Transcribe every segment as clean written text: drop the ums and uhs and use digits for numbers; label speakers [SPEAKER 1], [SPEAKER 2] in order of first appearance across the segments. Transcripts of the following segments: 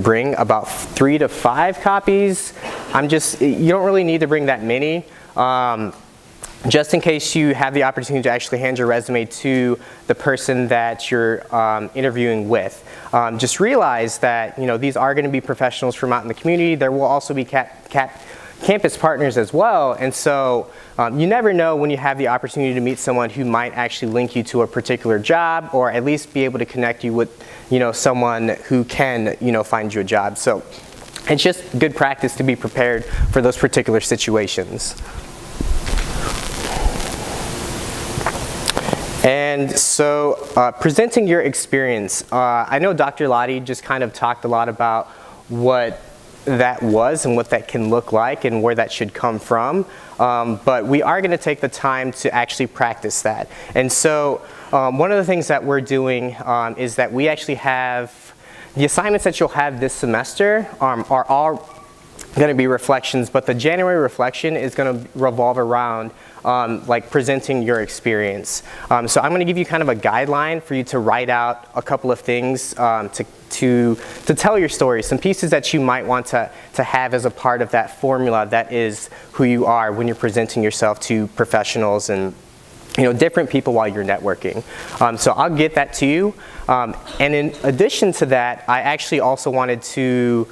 [SPEAKER 1] bring about 3 to 5 copies. You don't really need to bring that many. Just in case you have the opportunity to actually hand your resume to the person that you're interviewing with. Just realize that these are going to be professionals from out in the community. There will also be campus partners as well, and so you never know when you have the opportunity to meet someone who might actually link you to a particular job, or at least be able to connect you with someone who can find you a job. So it's just good practice to be prepared for those particular situations. And so presenting your experience, I know Dr. Lottie just kind of talked a lot about what that was and what that can look like and where that should come from, but we are going to take the time to actually practice that. And so one of the things that we're doing is that we actually have the assignments that you'll have this semester are all going to be reflections, but the January reflection is going to revolve around like presenting your experience. So I'm going to give you kind of a guideline for you to write out a couple of things to tell your story, some pieces that you might want to have as a part of that formula that is who you are when you're presenting yourself to professionals and different people while you're networking. So I'll get that to you. And in addition to that, I actually also wanted to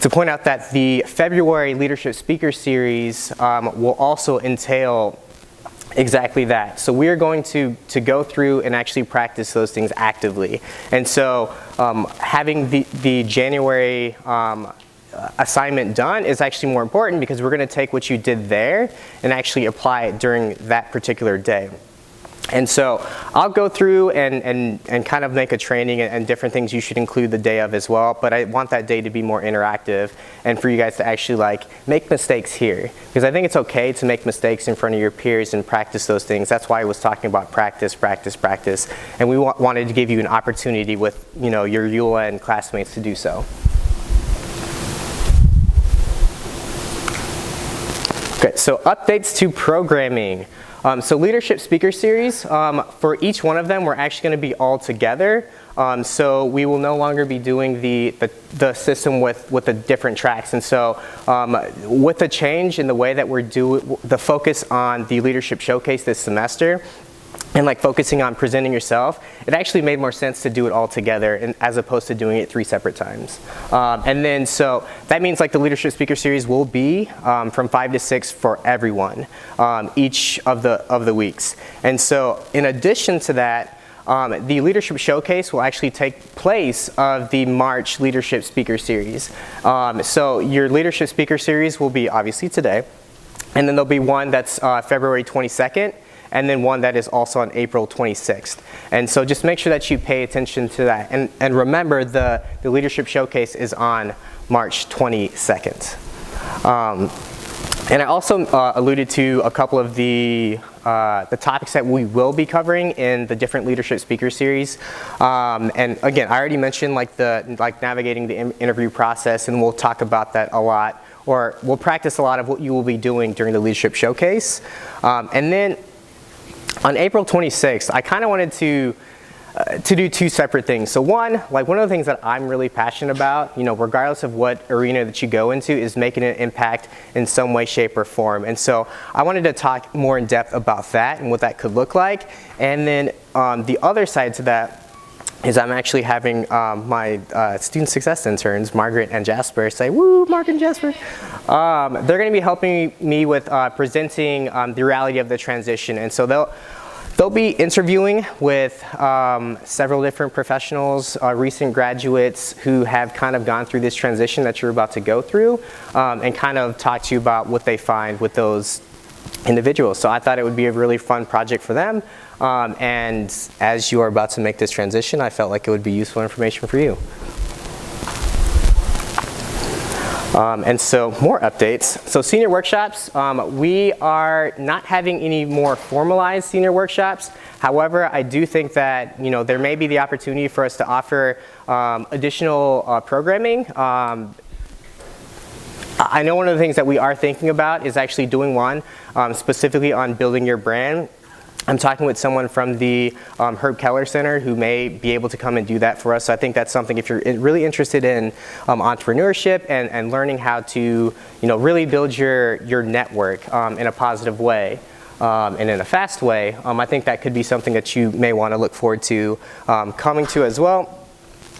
[SPEAKER 1] point out that the February Leadership Speaker Series will also entail exactly that. So we are going to go through and actually practice those things actively. And so having the January assignment done is actually more important, because we're going to take what you did there and actually apply it during that particular day. And so I'll go through and kind of make a training and different things you should include the day of as well, but I want that day to be more interactive and for you guys to actually make mistakes here, because I think it's okay to make mistakes in front of your peers and practice those things. That's why I was talking about practice, practice, practice, and we wanted to give you an opportunity with your ULN classmates to do so. Okay, so updates to programming. So Leadership Speaker Series, for each one of them, we're actually going to be all together. So we will no longer be doing the system with the different tracks. And so with the change in the way that we're doing the focus on the Leadership Showcase this semester, and focusing on presenting yourself, it actually made more sense to do it all together as opposed to doing it 3 separate times. And then so that means the Leadership Speaker Series will be from 5 to 6 for everyone each of the weeks. And so in addition to that, the Leadership Showcase will actually take place of the March Leadership Speaker Series. So your Leadership Speaker Series will be obviously today, and then there'll be one that's February 22nd, and then one that is also on April 26th. And so just make sure that you pay attention to that. And remember, the Leadership Showcase is on March 22nd. And I also alluded to a couple of the topics that we will be covering in the different Leadership Speaker Series. And again, I already mentioned navigating the interview process, and we'll talk about that a lot, or we'll practice a lot of what you will be doing during the Leadership Showcase. And then on April 26th, I kind of wanted to do 2 separate things. So one of the things that I'm really passionate about, regardless of what arena that you go into, is making an impact in some way, shape, or form. And so I wanted to talk more in depth about that and what that could look like. And then the other side to that is I'm actually having my student success interns, Margaret and Jasper, say, woo, Mark and Jasper. They're going to be helping me with presenting the reality of the transition. And so they'll be interviewing with several different professionals, recent graduates who have kind of gone through this transition that you're about to go through, and kind of talk to you about what they find with those individuals. So I thought it would be a really fun project for them. And as you are about to make this transition, I felt like it would be useful information for you. And so more updates. So senior workshops, we are not having any more formalized senior workshops. However, I do think that there may be the opportunity for us to offer additional programming. I know one of the things that we are thinking about is actually doing one specifically on building your brand. I'm talking with someone from the Herb Keller Center who may be able to come and do that for us. So I think that's something, if you're really interested in entrepreneurship and learning how to, really build your network in a positive way and in a fast way, I think that could be something that you may want to look forward to coming to as well.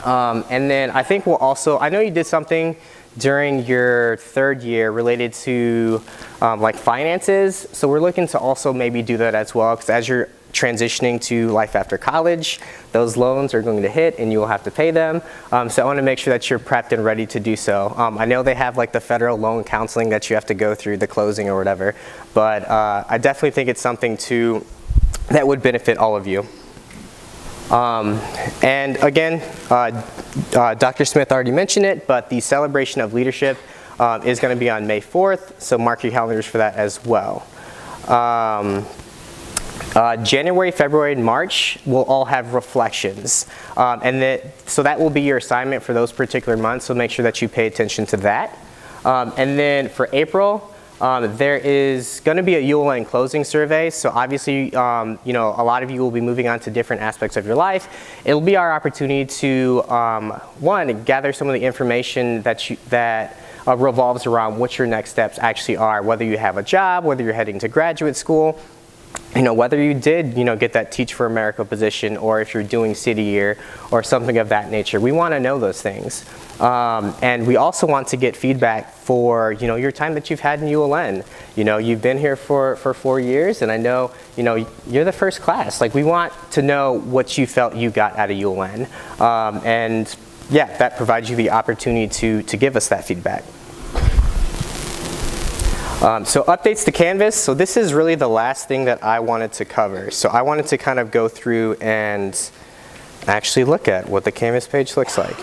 [SPEAKER 1] And then I think we'll also, I know you did something during your third year related to like finances. So we're looking to also maybe do that as well, because as you're transitioning to life after college, those loans are going to hit and you will have to pay them. So I want to make sure that you're prepped and ready to do so. I know they have like the federal loan counseling that you have to go through, the closing or whatever, but I definitely think it's something that would benefit all of you. And again, Dr. Smith already mentioned it, but the celebration of leadership is going to be on May 4th, so mark your calendars for that as well. January, February, and March will all have reflections, so that will be your assignment for those particular months, so make sure that you pay attention to that. And then for April, there is going to be a ULN closing survey. So obviously, a lot of you will be moving on to different aspects of your life. It'll be our opportunity to, one, gather some of the information that revolves around what your next steps actually are, whether you have a job, whether you're heading to graduate school, whether you did, get that Teach for America position, or if you're doing City Year or something of that nature. We want to know those things. And we also want to get feedback for, your time that you've had in ULN. You've been here for 4 years, and I know, you're the first class. Like, we want to know what you felt you got out of ULN. And yeah, that provides you the opportunity to give us that feedback. So updates to Canvas. So this is really the last thing that I wanted to cover. So I wanted to kind of go through and actually look at what the Canvas page looks like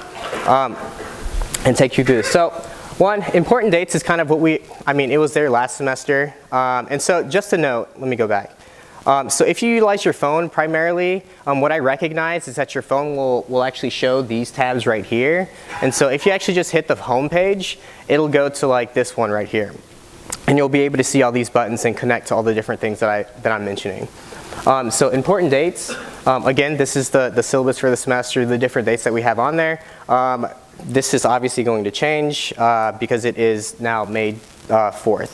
[SPEAKER 1] and take you through this. So one, important dates is kind of what it was there last semester. And so just a note, let me go back. So if you utilize your phone primarily, what I recognize is that your phone will actually show these tabs right here. And so if you actually just hit the home page, it'll go to like this one right here. And you'll be able to see all these buttons and connect to all the different things that I'm mentioning. So important dates, again, this is the syllabus for the semester, the different dates that we have on there. This is obviously going to change because it is now May 4th.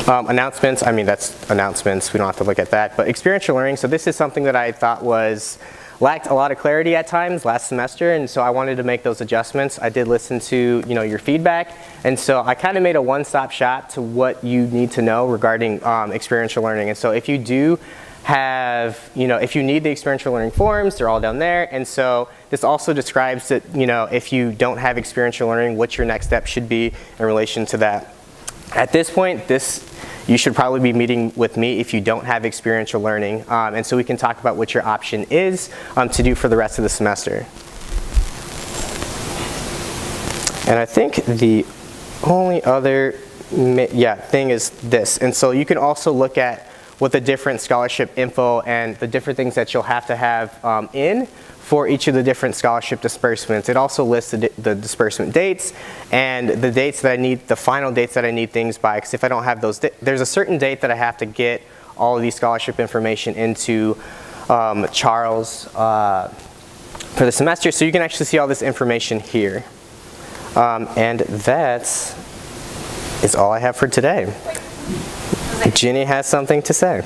[SPEAKER 1] Announcements, that's announcements, we don't have to look at that. But experiential learning, so this is something that I thought lacked a lot of clarity at times last semester, and so I wanted to make those adjustments. I did listen to your feedback, and so I kind of made a one-stop shop to what you need to know regarding experiential learning. And so if you do have, if you need the experiential learning forms, they're all down there. And so this also describes that, if you don't have experiential learning, what your next step should be in relation to that. At this point, you should probably be meeting with me if you don't have experiential learning, and so we can talk about what your option is to do for the rest of the semester. And I think the only other thing is this. And so you can also look at what the different scholarship info and the different things that you'll have to have in for each of the different scholarship disbursements. It also lists the disbursement dates and the dates that I need, the final dates that I need things by, because if I don't have those, there's a certain date that I have to get all of these scholarship information into Charles for the semester, so you can actually see all this information here. And that is all I have for today. Ginny has something to say.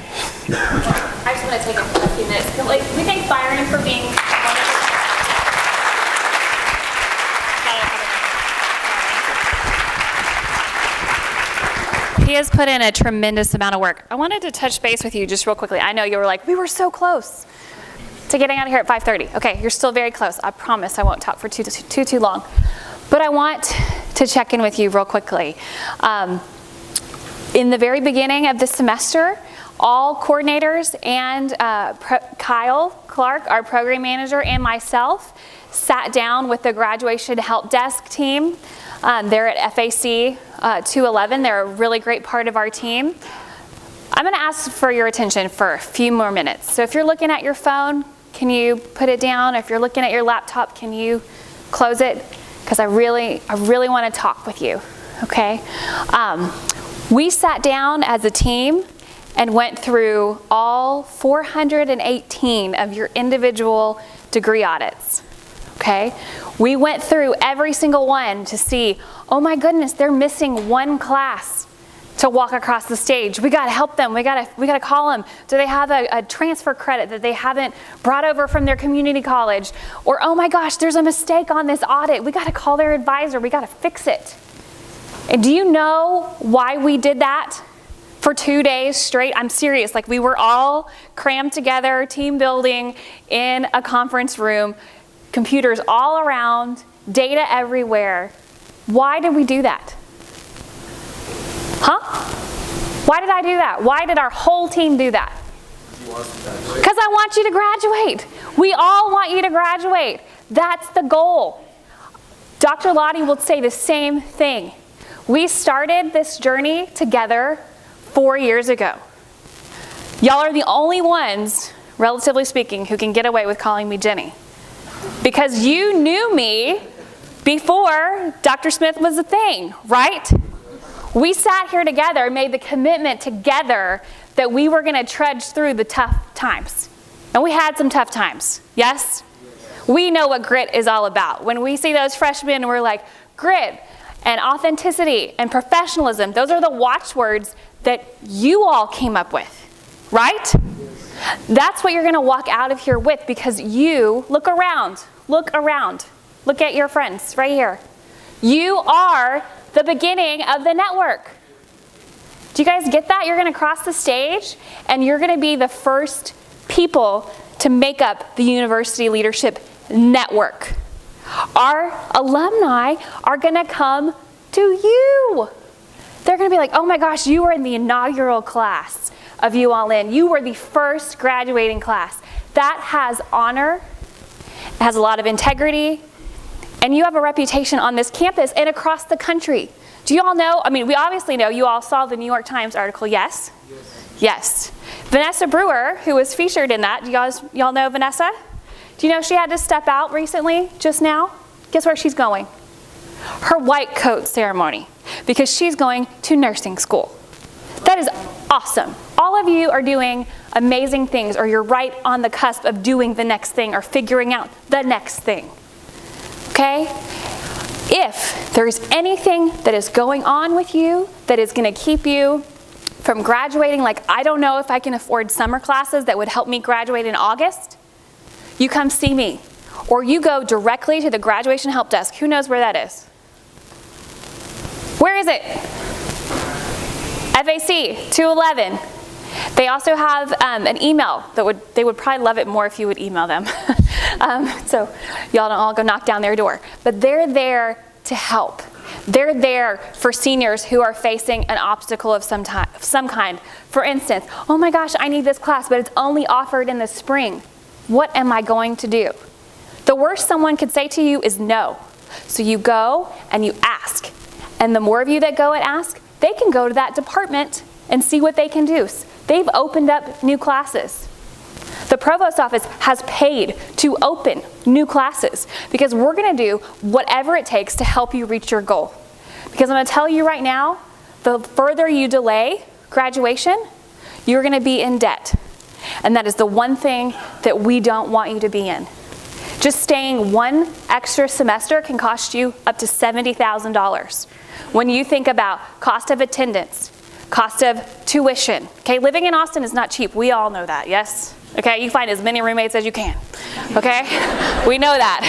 [SPEAKER 2] I just want to take a few minutes. We thank Byron for being He has put in a tremendous amount of work. I wanted to touch base with you just real quickly. I know you were like, we were so close to getting out of here at 5:30. Okay, you're still very close. I promise I won't talk for too long. But I want to check in with you real quickly. In the very beginning of this semester, all coordinators and Kyle Clark, our program manager, and myself sat down with the graduation help desk team. They're at FAC 211. They're a really great part of our team. I'm going to ask for your attention for a few more minutes. So if you're looking at your phone, can you put it down? If you're looking at your laptop, can you close it? Because I really want to talk with you, okay? We sat down as a team and went through all 418 of your individual degree audits, okay? We went through every single one to see, oh my goodness, they're missing one class to walk across the stage. We gotta help them, we gotta call them. Do they have a transfer credit that they haven't brought over from their community college? Or, oh my gosh, there's a mistake on this audit. We gotta call their advisor, we gotta fix it. And do you know why we did that for 2 days straight? I'm serious, like we were all crammed together, team building in a conference room, computers all around, data everywhere. Why did we do that? Huh? Why did I do that? Why did our whole team do that? Because I want you to graduate. We all want you to graduate. That's the goal. Dr. Lottie will say the same thing. We started this journey together 4 years ago. Y'all are the only ones, relatively speaking, who can get away with calling me Jenny. Because you knew me before Dr. Smith was a thing, right? We sat here together, made the commitment together that we were going to trudge through the tough times. And we had some tough times, yes? We know what grit is all about. When we see those freshmen, we're like, grit and authenticity and professionalism, those are the watchwords that you all came up with, right? That's what you're going to walk out of here with, because you, look around, look at your friends right here. You are the beginning of the network. Do you guys get that? You're going to cross the stage and you're going to be the first people to make up the university leadership network. Our alumni are going to come to you. They're going to be like, oh my gosh, you were in the inaugural class of ULN. You were the first graduating class. That has honor, it has a lot of integrity, and you have a reputation on this campus and across the country. Do you all know, I mean, we obviously know, you all saw the New York Times article, yes? Yes. Vanessa Brewer, who was featured in that, do y'all know Vanessa? Do you know she had to step out recently, just now? Guess where she's going? Her white coat ceremony, because she's going to nursing school. That is awesome. All of you are doing amazing things, or you're right on the cusp of doing the next thing or figuring out the next thing. Okay? If there's anything that is going on with you that is going to keep you from graduating, like I don't know if I can afford summer classes that would help me graduate in August, you come see me. Or you go directly to the graduation help desk. Who knows where that is? Where is it? FAC 211. They also have an email that they would probably love it more if you would email them. So y'all don't all go knock down their door. But they're there to help. They're there for seniors who are facing an obstacle of some kind. For instance, oh my gosh, I need this class, but it's only offered in the spring. What am I going to do? The worst someone could say to you is no. So you go and you ask. And the more of you that go and ask, they can go to that department and see what they can do. They've opened up new classes. The provost office has paid to open new classes because we're going to do whatever it takes to help you reach your goal. Because I'm going to tell you right now, the further you delay graduation, you're going to be in debt. And that is the one thing that we don't want you to be in. Just staying one extra semester can cost you up to $70,000. When you think about cost of attendance, cost of tuition. Okay, living in Austin is not cheap. We all know that, yes? Okay, you find as many roommates as you can. Okay, we know that.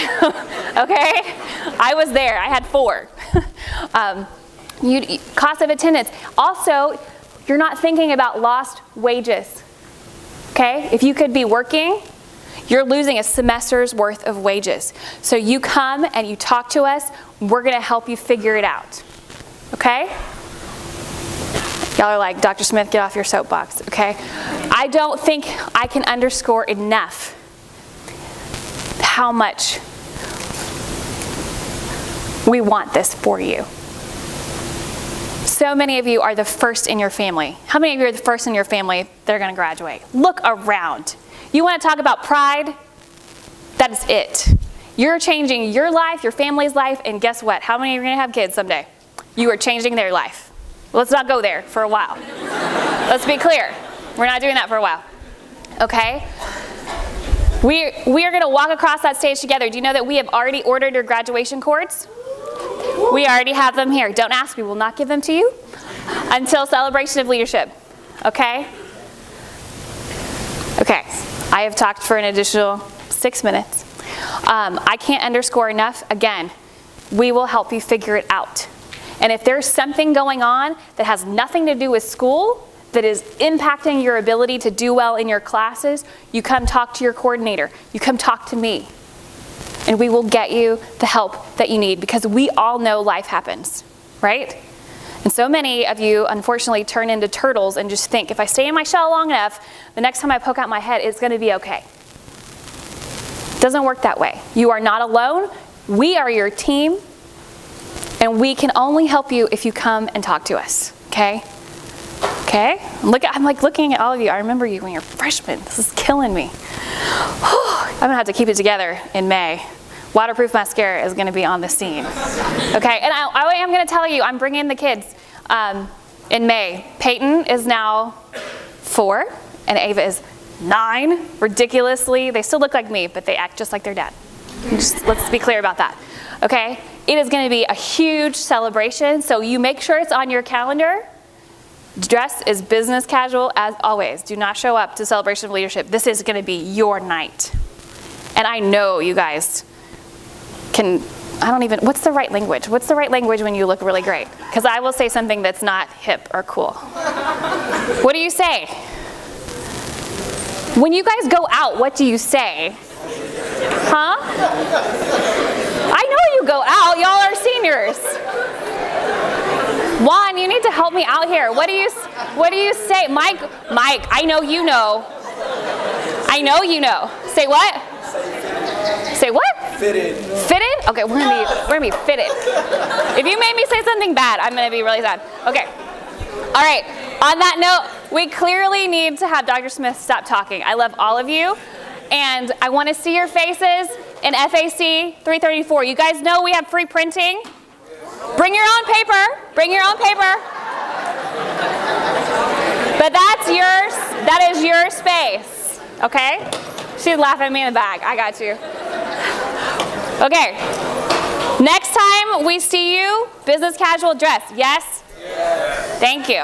[SPEAKER 2] Okay, I was there. I had 4. Cost of attendance. Also, you're not thinking about lost wages. Okay, if you could be working, you're losing a semester's worth of wages. So you come and you talk to us. We're going to help you figure it out. Okay? Y'all are like, Dr. Smith, get off your soapbox, okay? I don't think I can underscore enough how much we want this for you. So many of you are the first in your family. How many of you are the first in your family that are going to graduate? Look around. You want to talk about pride? That is it. You're changing your life, your family's life, and guess what? How many are going to have kids someday? You are changing their life. Let's not go there for a while. Let's be clear. We're not doing that for a while. Okay? We are going to walk across that stage together. Do you know that we have already ordered your graduation cords? We already have them here. Don't ask me. We'll not give them to you until celebration of leadership. Okay? Okay. I have talked for an additional 6 minutes. I can't underscore enough. Again, we will help you figure it out. And if there's something going on that has nothing to do with school, that is impacting your ability to do well in your classes, you come talk to your coordinator. You come talk to me. And we will get you the help that you need, because we all know life happens, right? And so many of you, unfortunately, turn into turtles and just think, if I stay in my shell long enough, the next time I poke out my head, it's going to be okay. It doesn't work that way. You are not alone. We are your team. And we can only help you if you come and talk to us, okay? Okay? I'm like looking at all of you. I remember you when you're freshmen. This is killing me. I'm going to have to keep it together in May. Waterproof mascara is going to be on the scene. Okay? And I am going to tell you, I'm bringing the kids in May. Peyton is now 4, and Ava is 9. Ridiculously. They still look like me, but they act just like their dad. Let's be clear about that. Okay? It is going to be a huge celebration, so you make sure it's on your calendar. Dress is business casual as always. Do not show up to Celebration of Leadership. This is going to be your night. And I know you guys can, what's the right language? What's the right language when you look really great? Because I will say something that's not hip or cool. What do you say? When you guys go out, what do you say? Huh? I know you go out. Y'all are seniors. Juan, you need to help me out here. What do you say? Mike, I know you know. I know you know. Say what? Say what?
[SPEAKER 3] Fitted.
[SPEAKER 2] Fitted? Okay, we're gonna be fitted. If you made me say something bad, I'm gonna be really sad. Okay. All right. On that note, we clearly need to have Dr. Smith stop talking. I love all of you, and I want to see your faces in FAC 334. You guys know we have free printing. Bring your own paper. Bring your own paper. But that's yours. That is your space. Okay? She's laughing at me in the back. I got you. Okay. Next time we see you, business casual dress. Yes? Yes. Thank you.